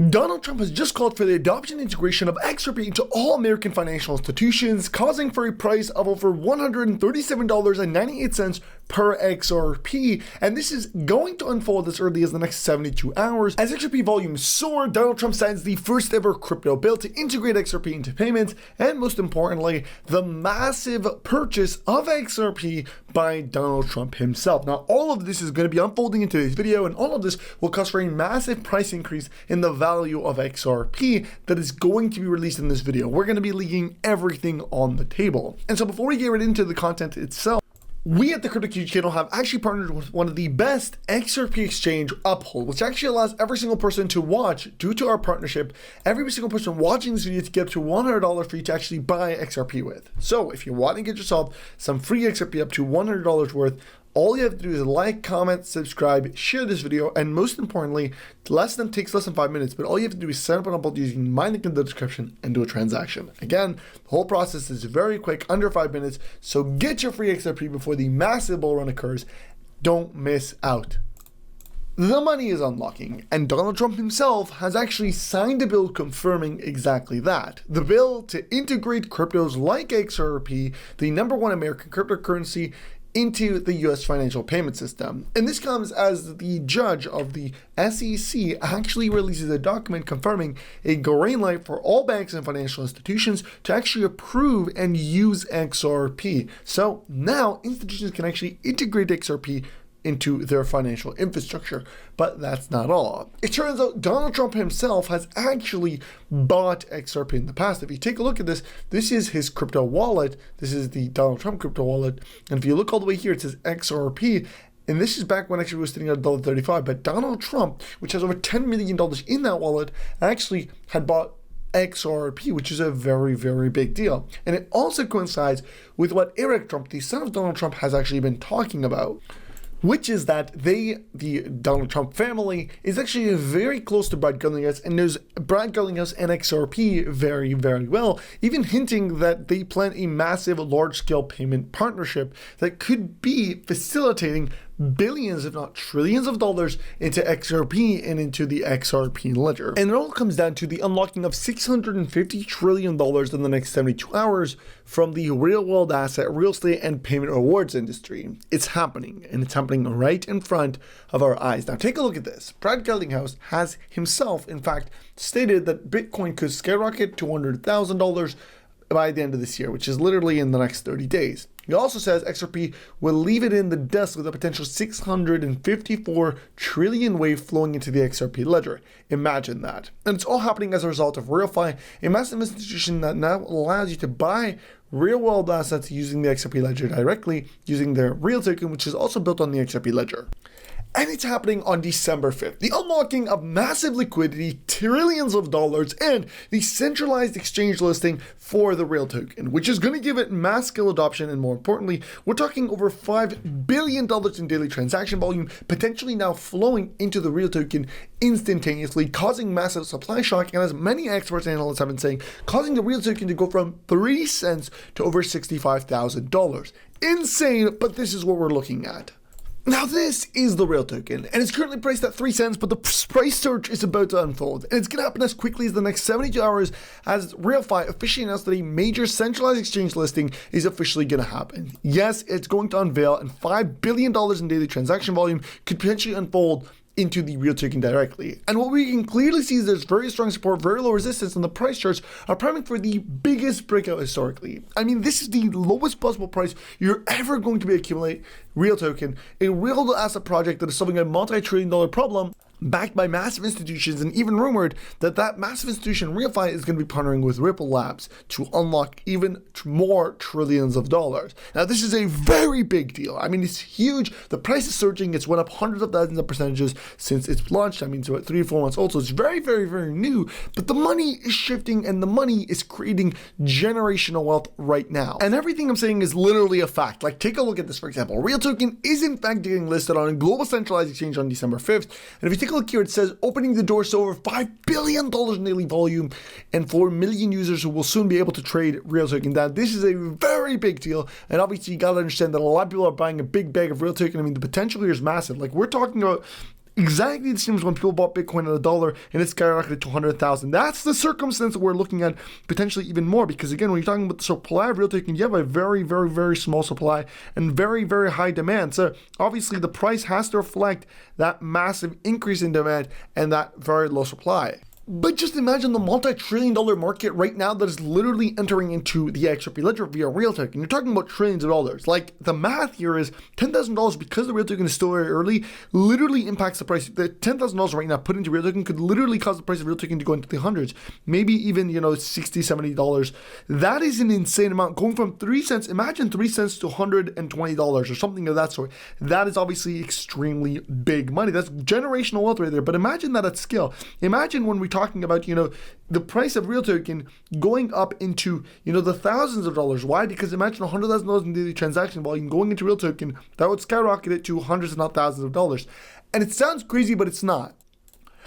Donald Trump has just called for the adoption and integration of XRP into all American financial institutions, causing for a price of over $137.98 per XRP, and this is going to unfold as early as the next 72 hours. As XRP volumes soar, Donald Trump signs the first ever crypto bill to integrate XRP into payments, and most importantly, the massive purchase of XRP by Donald Trump himself. Now, all of this is going to be unfolding in today's video, and all of this will cause for a massive price increase in the value of XRP that is going to be released in this video. We're going to be leaving everything on the table. And so before we get right into the content itself, we at the Crypto Geek channel have actually partnered with one of the best XRP exchange, Uphold, which actually allows every single person to watch. Due to our partnership, every single person watching this video to get up to $100 for you to actually buy XRP with. So if you want to get yourself some free XRP up to $100 worth, all you have to do is like, comment, subscribe, share this video, and most importantly, takes less than 5 minutes, but all you have to do is sign up on Uphold using my link in the description and do a transaction. Again, the whole process is very quick, under 5 minutes, so get your free XRP before the massive bull run occurs. Don't miss out. The money is unlocking, and Donald Trump himself has actually signed a bill confirming exactly that. The bill to integrate cryptos like XRP, the #1 American cryptocurrency, into the US financial payment system. And this comes as the judge of the SEC actually releases a document confirming a green light for all banks and financial institutions to actually approve and use XRP. So now institutions can actually integrate XRP into their financial infrastructure. But that's not all. It turns out Donald Trump himself has actually bought XRP in the past. If you take a look at this, this is his crypto wallet. This is the Donald Trump crypto wallet. And if you look all the way here, it says XRP. And this is back when actually was sitting at $1.35. But Donald Trump, which has over $10 million in that wallet, actually had bought XRP, which is a very, very big deal. And it also coincides with what Eric Trump, the son of Donald Trump, has actually been talking about, which is that the Donald Trump family is actually very close to Brad Garlinghouse and knows Brad Garlinghouse and XRP very, very well, even hinting that they plan a massive large-scale payment partnership that could be facilitating billions, if not trillions of dollars into XRP and into the XRP ledger. And it all comes down to the unlocking of $650 trillion in the next 72 hours from the real world asset, real estate, and payment rewards industry. It's happening, and it's happening right in front of our eyes. Now take a look at this. Brad Garlinghouse has himself, in fact, stated that Bitcoin could skyrocket to $100,000 by the end of this year, which is literally in the next 30 days. He also says XRP will leave it in the dust with a potential 654 trillion wave flowing into the XRP ledger. Imagine that. And it's all happening as a result of RealFi, a massive institution that now allows you to buy real world assets using the XRP ledger directly, using their real token, which is also built on the XRP ledger. And it's happening on December 5th. The unlocking of massive liquidity, trillions of dollars, and the centralized exchange listing for the real token, which is going to give it mass scale adoption. And more importantly, we're talking over $5 billion in daily transaction volume, potentially now flowing into the real token instantaneously, causing massive supply shock. And as many experts and analysts have been saying, causing the real token to go from 3 cents to over $65,000. Insane, but this is what we're looking at. Now this is the real token, and it's currently priced at 3 cents, but the price surge is about to unfold, and it's going to happen as quickly as the next 72 hours as RealFi officially announced that a major centralized exchange listing is officially going to happen. Yes, it's going to unveil, and $5 billion in daily transaction volume could potentially unfold into the real token directly. And what we can clearly see is there's very strong support, very low resistance, and the price charts are priming for the biggest breakout historically. I mean, this is the lowest possible price you're ever going to be accumulate real token, a real asset project that is solving a multi-trillion-dollar problem, backed by massive institutions, and even rumored that that massive institution, RealFi, is going to be partnering with Ripple Labs to unlock even more trillions of dollars. Now, this is a very big deal. I mean, it's huge. The price is surging. It's went up hundreds of thousands of percentages since it's launched. I mean, it's about 3 or 4 months old, so it's very, very, very new. But the money is shifting, and the money is creating generational wealth right now. And everything I'm saying is literally a fact. Like, take a look at this, for example. Real token is in fact getting listed on a global centralized exchange on December 5th. And if you take a look here, it says opening the doors to over $5 billion in daily volume and 4 million users who will soon be able to trade real token. Now, this is a very big deal, and obviously you gotta understand that a lot of people are buying a big bag of real token. I mean, the potential here is massive. Like, we're talking about exactly the same as when people bought Bitcoin at $1 and it skyrocketed to 100,000. That's the circumstance that we're looking at, potentially even more, because again, when you're talking about the supply of real token, you have a very, very, very small supply and very, very high demand. So obviously the price has to reflect that massive increase in demand and that very low supply. But just imagine the multi-trillion-dollar market right now that is literally entering into the XRP ledger via real token. You're talking about trillions of dollars. Like, the math here is $10,000, because the real token is still very early, literally impacts the price. The $10,000 right now put into real token could literally cause the price of real token to go into the hundreds, maybe even, $60, $70. That is an insane amount. Going from 3 cents, imagine 3 cents to $120 or something of that sort. That is obviously extremely big money. That's generational wealth right there. But imagine that at scale. Imagine when we talking about, the price of real token going up into, the thousands of dollars. Why? Because imagine $100,000 in daily transaction volume going into real token, that would skyrocket it to hundreds if not thousands of dollars. And it sounds crazy, but it's not.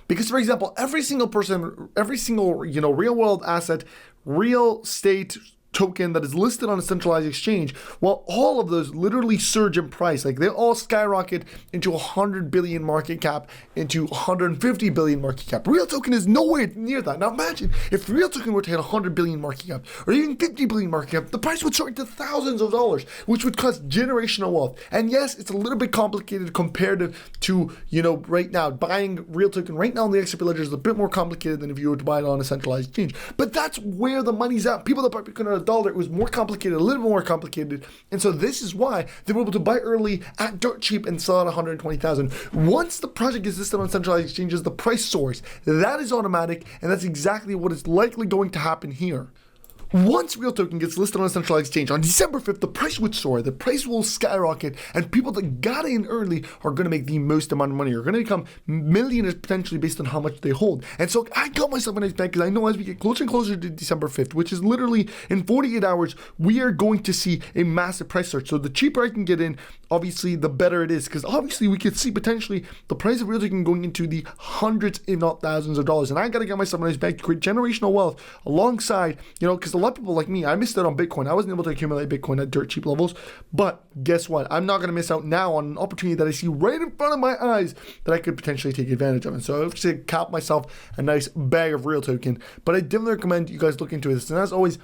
Because, for example, every single person, every single, real world asset, real estate token that is listed on a centralized exchange, well, all of those literally surge in price. Like, they all skyrocket into 100 billion market cap, into 150 billion market cap. Real token is nowhere near that. Now imagine if real token were to hit 100 billion market cap, or even 50 billion market cap, the price would soar to thousands of dollars, which would cause generational wealth. And yes, it's a little bit complicated compared to, right now, buying real token right now on the XRP ledger is a bit more complicated than if you were to buy it on a centralized exchange. But that's where the money's at. People that buy Bitcoin at $1, it was more complicated, a little more complicated. And so this is why they were able to buy early at dirt cheap and sell at 120,000. Once the project is listed on centralized exchanges, the price soars. That is automatic, and that's exactly what is likely going to happen here. Once real token gets listed on a centralized exchange on December 5th, the price would soar, the price will skyrocket, and people that got in early are going to make the most amount of money, are going to become millionaires potentially based on how much they hold. And so I got myself a nice bag because I know as we get closer and closer to December 5th, which is literally in 48 hours, we are going to see a massive price surge. So the cheaper I can get in, obviously the better it is, because obviously we could see potentially the price of real token going into the hundreds if not thousands of dollars. And I got to get myself a nice bag to create generational wealth alongside, because a lot of people like me, I missed out on Bitcoin. I wasn't able to accumulate Bitcoin at dirt cheap levels, but guess what? I'm not going to miss out now on an opportunity that I see right in front of my eyes that I could potentially take advantage of. And so I've just cap myself a nice bag of real token, but I definitely recommend you guys look into this. And as always,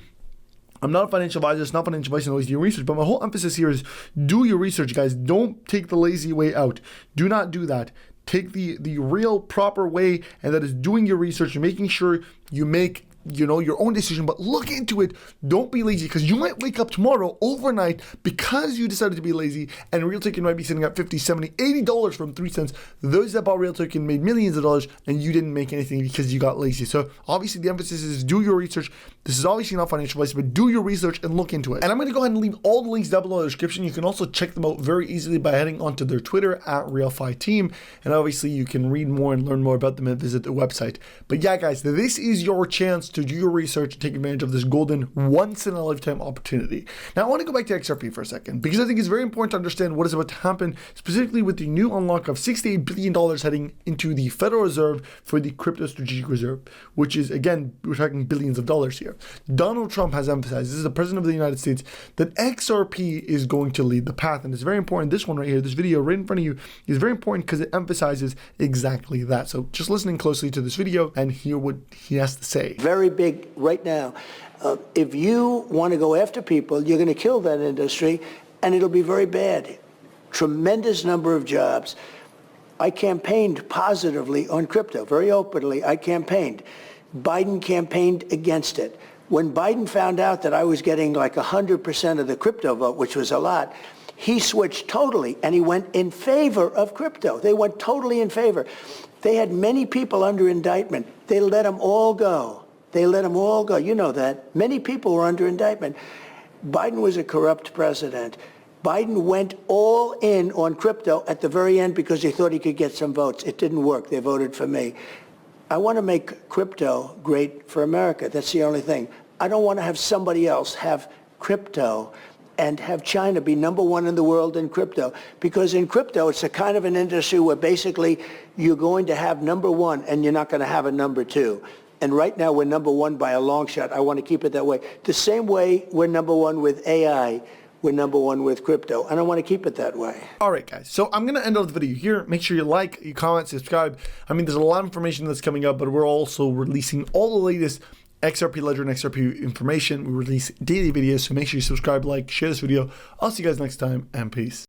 I'm not a financial advisor, it's not financial advice, and always do your research, but my whole emphasis here is do your research, guys. Don't take the lazy way out. Do not do that. Take the real proper way, and that is doing your research and making sure you make your own decision, but look into it. Don't be lazy, because you might wake up tomorrow overnight because you decided to be lazy, and real token might be sitting at $50, $70, $80 from 3 cents. Those that bought real token made millions of dollars, and you didn't make anything because you got lazy. So obviously the emphasis is do your research. This is obviously not financial advice, but do your research and look into it. And I'm going to go ahead and leave all the links down below in the description. You can also check them out very easily by heading onto their Twitter at RealFiTeam, and obviously you can read more and learn more about them and visit the website. But yeah, guys, this is your chance to do your research and take advantage of this golden once-in-a-lifetime opportunity. Now, I want to go back to XRP for a second, because I think it's very important to understand what is about to happen, specifically with the new unlock of $68 billion heading into the Federal Reserve for the Crypto Strategic Reserve, which is, again, we're talking billions of dollars here. Donald Trump has emphasized, this is the President of the United States, that XRP is going to lead the path. And it's very important, this one right here, this video right in front of you, is very important because it emphasizes exactly that. So just listening closely to this video and hear what he has to say. Very big right now. If you want to go after people, you're going to kill that industry, and it'll be very bad. Tremendous number of jobs. I campaigned positively on crypto, very openly. I campaigned. Biden campaigned against it. When Biden found out that I was getting like 100% of the crypto vote, which was a lot, he switched totally, and he went in favor of crypto. They went totally in favor. They had many people under indictment. They let them all go. They let them all go. You know that. Many people were under indictment. Biden was a corrupt president. Biden went all in on crypto at the very end because he thought he could get some votes. It didn't work. They voted for me. I want to make crypto great for America. That's the only thing. I don't want to have somebody else have crypto and have China be number one in the world in crypto. Because in crypto, it's a kind of an industry where basically you're going to have number one and you're not going to have a number two. And right now we're number one by a long shot. I want to keep it that way. The same way we're number one with AI. we're number one with crypto, and I want to keep it that way. All right, guys. So I'm going to end off the video here. Make sure you like, you comment, subscribe. I mean, there's a lot of information that's coming up, but we're also releasing all the latest XRP Ledger and XRP information. We release daily videos, so make sure you subscribe, like, share this video. I'll see you guys next time, and peace.